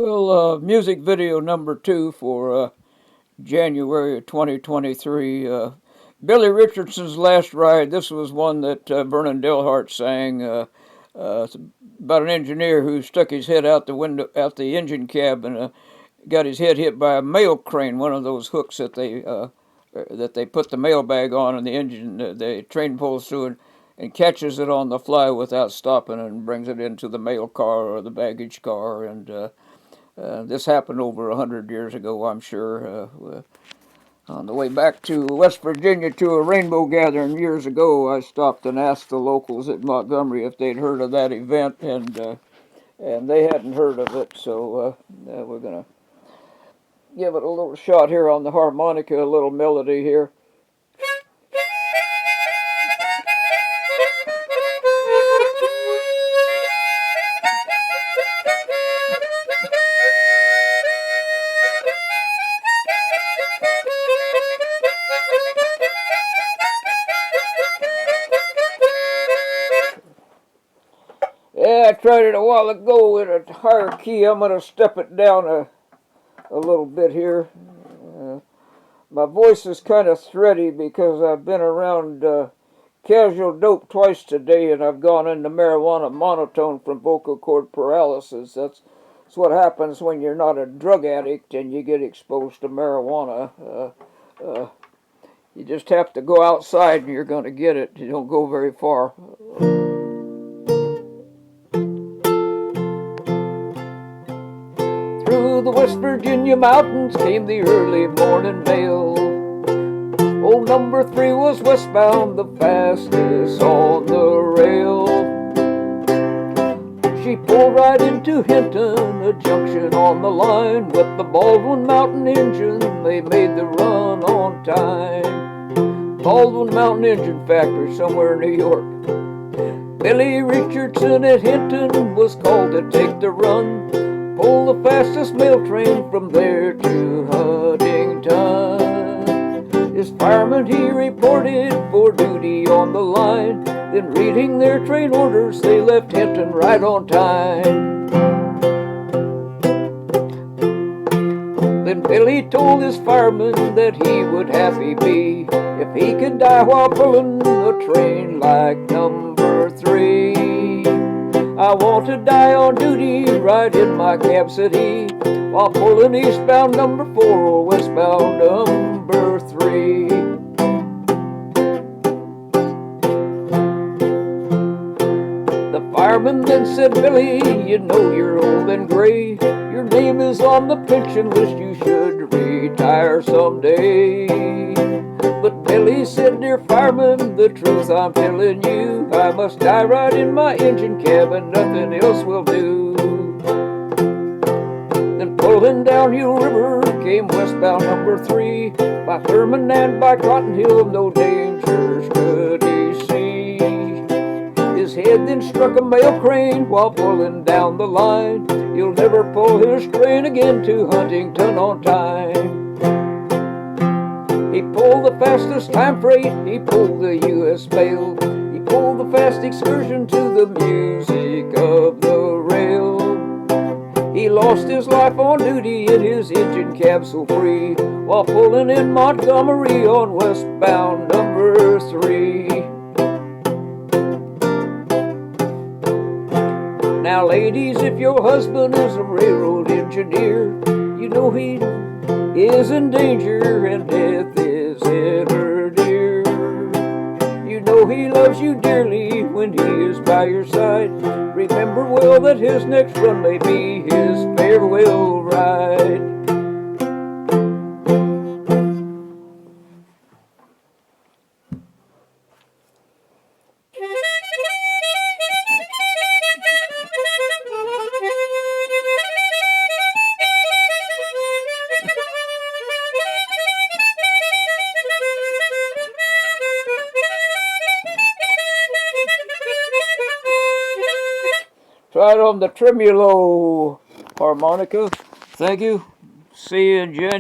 Well, music video number 2 for January of 2023. Billy Richardson's Last Ride. This was one that Vernon Dalhart sang. It's about an engineer who stuck his head out the window, out the engine cab, and got his head hit by a mail crane, one of those hooks that they put the mail bag on, and the engine, the train pulls through and catches it on the fly without stopping and brings it into the mail car or the baggage car. And this happened over 100 years ago, I'm sure. On the way back to West Virginia to a rainbow gathering years ago, I stopped and asked the locals at Montgomery if they'd heard of that event, and they hadn't heard of it. So we're gonna give it a little shot here on the harmonica, a little melody here. Yeah, I tried it a while ago in a higher key. I'm going to step it down a little bit here. My voice is kind of thready because I've been around casual dope twice today, and I've gone into marijuana monotone from vocal cord paralysis. That's what happens when you're not a drug addict and you get exposed to marijuana. You just have to go outside and you're going to get it. You don't go very far. Through the West Virginia mountains came the early morning mail. Old number 3 was westbound, the fastest on the rail. She pulled right into Hinton, a junction on the line. With the Baldwin Mountain engine, they made the run on time. Baldwin Mountain Engine Factory, somewhere in New York. Billy Richardson at Hinton was called to take the run. Pull the fastest mail train from there to Huntington. His fireman, he reported for duty on the line. Then reading their train orders, they left Hinton right on time. Then Billy told his fireman that he would happy be if he could die while pulling a train like number 3. I want to die on duty, right in my cab, said he, while pulling eastbound number 4 or westbound number 3. The fireman then said, Billy, you know you're old and gray. Your name is on the pension list, you should retire someday. But Billy said, dear fireman, the truth I'm telling you, I must die right in my engine cab and nothing else will do. Then pulling down Hill River came westbound number 3. By Thurman and by Cotton Hill, no dangers could he see. His head then struck a mail crane while pulling down the line. He'll never pull his train again to Huntington on time. He pulled the fastest time freight, he pulled the U.S. mail. He pulled the fast excursion to the music of the rail. He lost his life on duty in his engine cab so free, while pulling in Montgomery on westbound number 3. Now ladies, if your husband is a railroad engineer, you know he is in danger and death is ever dear. You know he loves you dearly when he is by your side. Remember well that his next run may be his farewell ride. Try it on the tremolo harmonica. Thank you. See you in January.